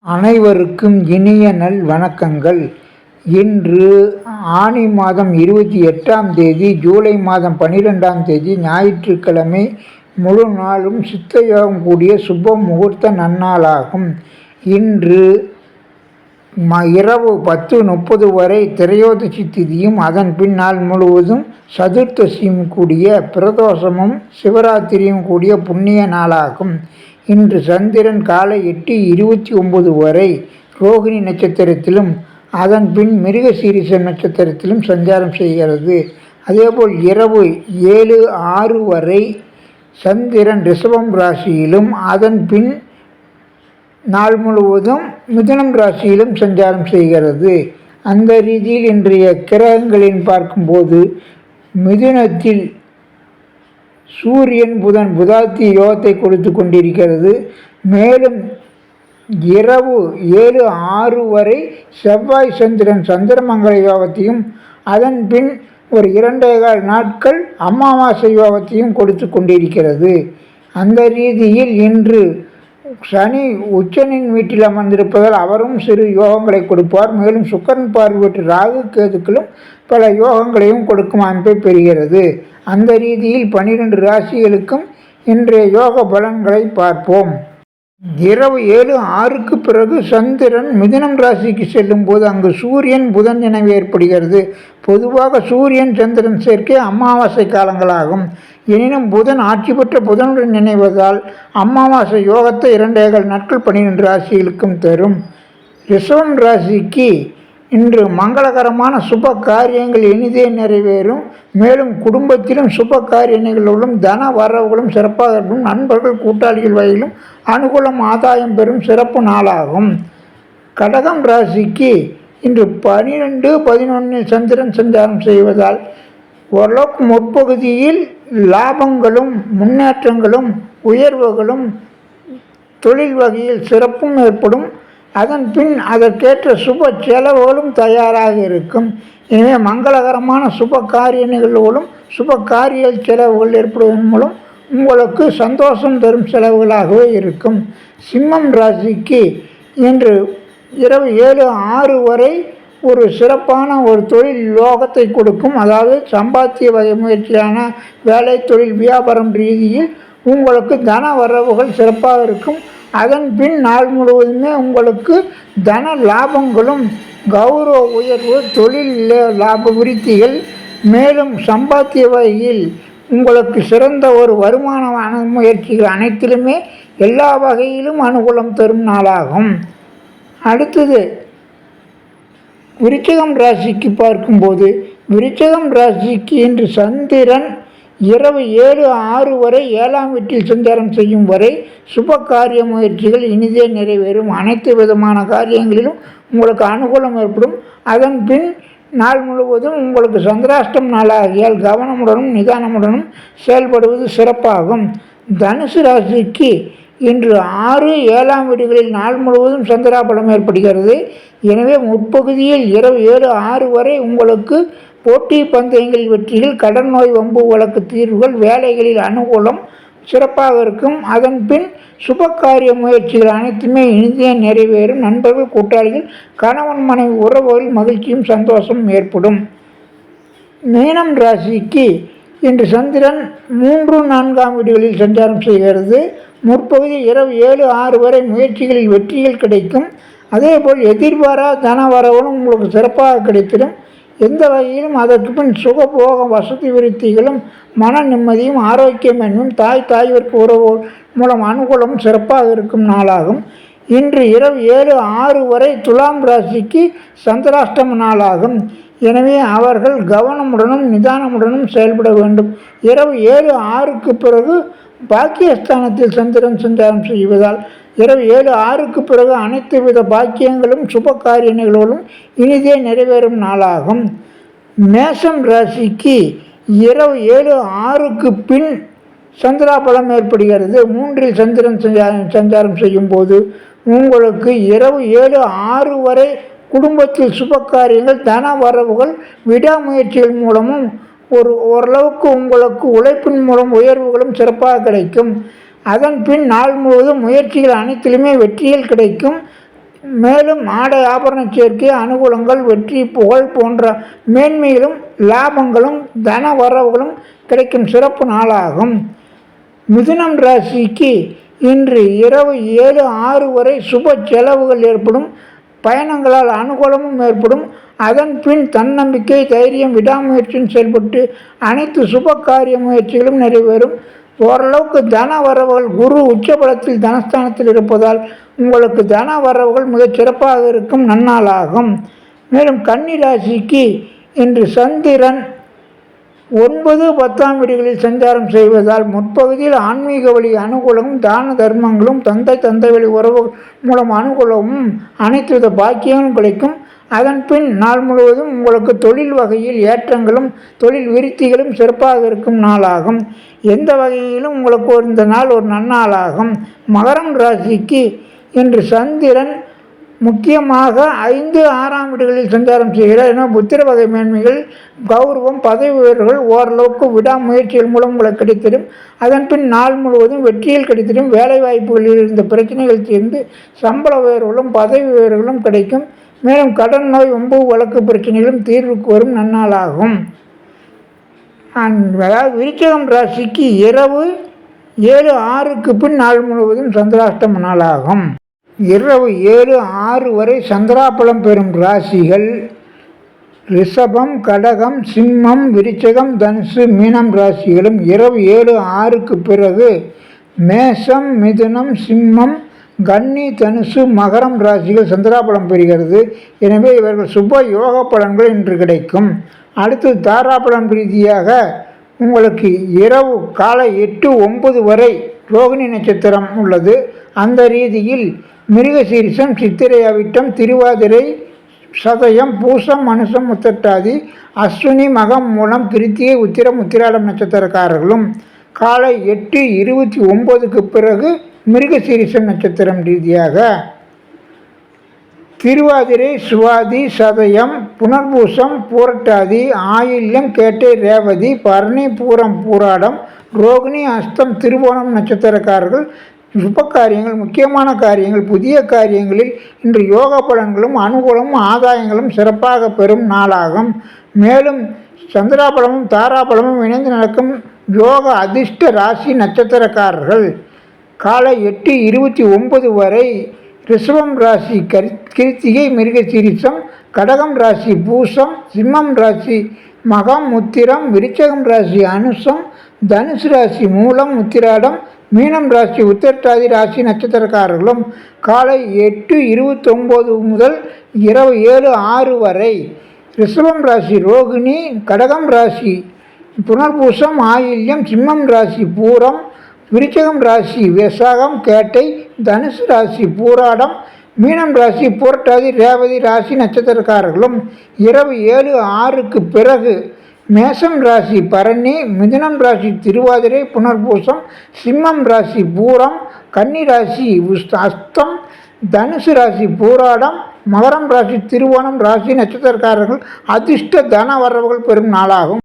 அனைவருக்கும் இனிய நல் வணக்கங்கள். இன்று ஆனி மாதம் 28ஆம் தேதி, ஜூலை மாதம் 12ஆம் தேதி ஞாயிற்றுக்கிழமை. முழு நாளும் சித்த யோகம் கூடிய சுப முகூர்த்த நன்னாளாகும். இன்று இரவு 10:30 வரை திரையோதசி திதியும், அதன் பின் நாள் முழுவதும் சதுர்த்தசியும் கூடிய பிரதோஷமும் சிவராத்திரியும் கூடிய புண்ணிய நாளாகும். இன்று சந்திரன் காலை 8:29 வரை ரோகிணி நட்சத்திரத்திலும், அதன் பின் மிருகசீரிஷ நட்சத்திரத்திலும் சஞ்சாரம் செய்கிறது. அதேபோல் இரவு 7:06 வரை சந்திரன் ரிஷபம் ராசியிலும், அதன் பின் நாள் முழுவதும் மிதுனம் ராசியிலும் சஞ்சாரம் செய்கிறது. அந்த ரீதியில் இன்றைய கிரகங்களின் பார்க்கும்போது, மிதுனத்தில் சூரியன் புதன் புதாத்தி யோகத்தை கொடுத்து கொண்டிருக்கிறது. மேலும் இரவு 7:06 வரை செவ்வாய் சந்திரன் சந்திரமங்கல யோகத்தையும், அதன் பின் ஒரு 2.25 நாட்கள் அமாவாசை யோகத்தையும் கொடுத்து கொண்டிருக்கிறது. அந்த ரீதியில் இன்று சனி உச்சனின் வீட்டில் அமர்ந்திருப்பதால் அவரும் சிறு யோகங்களை கொடுப்பார். மேலும் சுக்கிரன் பார்வையிட்டு ராகு கேதுக்களும் பல யோகங்களையும் கொடுக்கும் அமைப்பை பெறுகிறது. அந்த ரீதியில் 12 ராசிகளுக்கும் இன்றைய யோக பலன்களை பார்ப்போம். இரவு 7:06 பிறகு சந்திரன் மிதுனம் ராசிக்கு செல்லும் போது அங்கு சூரியன் புதன் நினைவு ஏற்படுகிறது. பொதுவாக சூரியன் சந்திரன் சேர்க்கை அமாவாசை காலங்களாகும். எனினும் புதன் ஆட்சி பெற்ற புதனுடன் நினைவதால் அமாவாசை யோகத்தை 2.25 நாட்கள் 12 ராசிகளுக்கும் தரும். ரிஷபம் ராசிக்கு இன்று மங்களகரமான சுப காரியங்கள் இனிதே நிறைவேறும். மேலும் குடும்பத்திலும் சுப காரியங்களும் தன வரவுகளும் சிறப்பாக இருக்கும். நண்பர்கள் கூட்டாளிகள் வகையிலும் அனுகூலம் ஆதாயம் பெறும் சிறப்பு நாளாகும். கடகம் ராசிக்கு இன்று 12:11 சந்திரன் சஞ்சாரம் செய்வதால் ஓரளவுக்கு முற்பகுதியில் லாபங்களும் முன்னேற்றங்களும் உயர்வுகளும் தொழில் வகையில் சிறப்பும் ஏற்படும். அதன் பின் அதற்கேற்ற சுப செலவுகளும் தயாராக இருக்கும். எனவே மங்களகரமான சுப காரிய நிகழ்வுகளும் சுப காரிய செலவுகள் ஏற்படுவதன் மூலம் உங்களுக்கு சந்தோஷம் தரும் செலவுகளாகவே இருக்கும். சிம்மம் ராசிக்கு இன்று இரவு 7:06 வரை ஒரு சிறப்பான ஒரு தொழில் யோகத்தை கொடுக்கும். அதாவது சம்பாத்திய வகை முயற்சியான வேலை, தொழில், வியாபாரம் ரீதியில் உங்களுக்கு தன வரவுகள் சிறப்பாக இருக்கும். அதன் பின் நாள் முழுவதுமே உங்களுக்கு தன லாபங்களும் கௌரவ உயர்வு, தொழில் லாப விருத்திகள், மேலும் சம்பாத்திய வகையில் உங்களுக்கு சிறந்த ஒரு வருமான முயற்சிகள் அனைத்திலுமே எல்லா வகையிலும் அனுகூலம் தரும் நாளாகும். அடுத்தது விருச்சிகம் ராசிக்கு பார்க்கும்போது, விருச்சிகம் ராசிக்கு இன்று சந்திரன் இரவு 7:06 வரை 7ஆம் வீட்டில் சஞ்சாரம் செய்யும் வரை சுப காரிய முயற்சிகள் இனிதே நிறைவேறும். அனைத்து விதமான காரியங்களிலும் உங்களுக்கு அனுகூலம் ஏற்படும். அதன் பின் நாள் முழுவதும் உங்களுக்கு சந்திராஷ்டம் நாளாகியால் கவனமுடனும் நிதானமுடனும் செயல்படுவது சிறப்பாகும். தனுசு ராசிக்கு இன்று 6, 7ஆம் வீடுகளில் நாள் முழுவதும் சந்திராபலம் ஏற்படுகிறது. எனவே முற்பகுதியில் இரவு 7:06 வரை உங்களுக்கு போட்டி பந்தயங்களில் வெற்றிகள், கடன் நோய் வம்பு வழக்கு தீர்வுகள், வேலைகளில் அனுகூலம் சிறப்பாக இருக்கும். அதன் பின் சுபகாரிய முயற்சிகள் அனைத்துமே இனிதே நிறைவேறும். நண்பர்கள் கூட்டாளிகள் கணவன் மனைவி உறவுகளில் மகிழ்ச்சியும் சந்தோஷம் ஏற்படும். மீனம் ராசிக்கு இன்று சந்திரன் 3, 4ஆம் வீடுகளில் சஞ்சாரம் செய்கிறது. முற்பகுதி இரவு 7:06 வரை முயற்சிகளில் வெற்றிகள் கிடைக்கும். அதேபோல் எதிர்பாரா தன வரவனும் உங்களுக்கு சிறப்பாக கிடைத்திடும். எந்த வகையிலும் அதற்கு பின் சுகபோக வசதி விருத்திகளும் மன நிம்மதியும் ஆரோக்கியமென்னும் தாய்வர்க்கு உறவு மூலம் அனுகூலம் சிறப்பாக இருக்கும் நாளாகும். இன்று இரவு 7:06 வரை துலாம் ராசிக்கு சந்திராஷ்டம நாளாகும். எனவே அவர்கள் கவனமுடனும் நிதானமுடனும் செயல்பட வேண்டும். இரவு 7:06 பிறகு பாக்கியஸ்தானத்தில் சந்திரன் சஞ்சாரம் செய்வதால் இரவு 7:06 பிறகு அனைத்து வித பாக்கியங்களும் சுப காரிய நிகழ்வுகளும் இனிதே நிறைவேறும் நாளாகும். மேஷம் ராசிக்கு இரவு 7:06 பின் சந்திராபலம் ஏற்படுகிறது. 3இல் சந்திரன் சஞ்சாரம் செய்யும் போது உங்களுக்கு இரவு 7:06 வரை குடும்பத்தில் சுப காரியங்கள், தன வரவுகள், விடாமுயற்சிகள் மூலமும் ஓரளவுக்கு உங்களுக்கு உழைப்பின் மூலம் உயர்வுகளும் சிறப்பாக கிடைக்கும். அதன் பின் நாள் முழுவதும் முயற்சிகள் அனைத்திலுமே வெற்றிகள் கிடைக்கும். மேலும் ஆடை ஆபரண சேர்க்கை, அனுகூலங்கள், வெற்றி, புகழ் போன்ற மேன்மைகளும் லாபங்களும் தன வரவுகளும் கிடைக்கும் சிறப்பு நாளாகும். மிதுனம் ராசிக்கு இன்று இரவு 7:06 வரை சுப செலவுகள் ஏற்படும். பயணங்களால் அனுகூலமும் ஏற்படும். அதன் பின் தன்னம்பிக்கை, தைரியம், விடாமுயற்சியும் செயல்பட்டு அனைத்து சுப காரிய முயற்சிகளும் நிறைவேறும். ஓரளவுக்கு தன வரவுகள் குரு உச்சபலத்தில் தனஸ்தானத்தில் இருப்பதால் உங்களுக்கு தன வரவுகள் மிகச் சிறப்பாக இருக்கும் நன்னாளாகும். மேலும் கன்னி ராசிக்கு இன்று சந்திரன் 9, 10ஆம் வீடுகளில் சஞ்சாரம் செய்வதால் முற்பகுதியில் ஆன்மீக வழி அனுகூலமும், தான தர்மங்களும், தந்தை வழி உறவு மூலம் அனுகூலமும், அனைத்து வித பாக்கியங்களும் கிடைக்கும். அதன் பின் நாள் முழுவதும் உங்களுக்கு தொழில் வகையில் ஏற்றங்களும் தொழில் விருத்திகளும் சிறப்பாக இருக்கும் நாளாகும். எந்த வகையிலும் உங்களுக்கு இந்த நாள் ஒரு நன்னாளாகும். மகரம் ராசிக்கு இன்று சந்திரன் முக்கியமாக 5, 6ஆம் வீடுகளில் சஞ்சாரம் செய்கிறார். என புத்திர வகை மேன்மைகள், கௌரவம், பதவி உயர்வுகள் ஓரளவுக்கு விடாமுயற்சிகள் மூலம் உங்களுக்கு கிடைத்திடும். அதன் பின் நாள் முழுவதும் வெற்றியில் கிடைத்திடும். வேலை வாய்ப்புகளில் இருந்த பிரச்சனைகள் தீர்ந்து சம்பள உயர்வுகளும் பதவி உயர்வுகளும் கிடைக்கும். மேலும் கடன், நோய், வம்பு வழக்கு பிரச்சனைகளும் தீர்வுக்கு வரும் நன்னாளாகும். அதாவது விருச்சிகம் ராசிக்கு இரவு 7:06க்கு பின் நாள் முழுவதும் சந்திராஷ்டம நாளாகும். இரவு 7:06 வரை சந்திராபலம் பெறும் ராசிகள் ரிஷபம், கடகம், சிம்மம், விருச்சிகம், தனுசு, மீனம் ராசிகளும் இரவு 7:06க்கு பிறகு மேஷம், மிதுனம், சிம்மம், கன்னி, தனுசு, மகரம் ராசிகள் சந்திராபலம் பெறுகிறது. எனவே இவர்கள் சுப யோக பலன்கள் இன்று கிடைக்கும். அடுத்து தாராபலம் ரீதியாக உங்களுக்கு இரவு காலை 8:09 வரை ரோகிணி நட்சத்திரம் உள்ளது. அந்த ரீதியில் மிருகசீரிஷம், சித்திரை, அவிட்டம், திருவாதிரை, சதயம், பூசம், அனுசம், உத்திரட்டாதி, அஸ்வினி, மகம், மூலம், கிருத்திகை, உத்திரம், உத்திராடம் நட்சத்திரக்காரர்களும் காலை 8:29க்கு பிறகு மிருகசீரிஷம் நட்சத்திரம் ரீதியாக திருவாதிரை, சுவாதி, சதயம், புனர்பூசம், பூரட்டாதி, ஆயில்யம், கேட்டை, ரேவதி, பரணி, பூரம், பூராடம், ரோகிணி, அஸ்தம், திருவோணம் நட்சத்திரக்காரர்கள் சுப காரியங்கள், முக்கியமான காரியங்கள், புதிய காரியங்களில் இன்று யோக பலன்களும் அனுகூலமும் ஆதாயங்களும் சிறப்பாக பெறும் நாளாகும். மேலும் சந்திராபலமும் தாராபலமும் இணைந்து நடக்கும் யோக அதிர்ஷ்ட ராசி நட்சத்திரக்காரர்கள் காலை 8:29 வரை ரிஷபம் ராசி கிருத்திகை, மிருகசீரிஷம், கடகம் ராசி பூசம், சிம்மம் ராசி மகம், உத்திரம், விருச்சகம் ராசி அனுசம், தனுசு ராசி மூலம், உத்திராடம், மீனம் ராசி உத்திரட்டாதி ராசி நட்சத்திரக்காரர்களும் காலை 8:29 முதல் இரவு 7:06 வரை ரிஷபம் ராசி ரோகிணி, கடகம் ராசி புனர்பூசம், ஆயில்யம், சிம்மம் ராசி பூரம், விருச்சகம் ராசி விசாகம், கேட்டை, தனுசு ராசி பூராடம், மீனம் ராசி பூரட்டாதி, ரேவதி ராசி நட்சத்திரக்காரர்களும் இரவு 7:06க்கு பிறகு மேஷம் ராசி பரணி, மிதுனம் ராசி திருவாதிரை, புனர்பூசம், சிம்மம் ராசி பூரம், கன்னி ராசி அஸ்தம், தனுசு ராசி பூராடம், மகரம் ராசி திருவோணம் ராசி நட்சத்திரக்காரர்கள் அதிர்ஷ்ட தன வரவுகள் பெறும் நாளாகும்.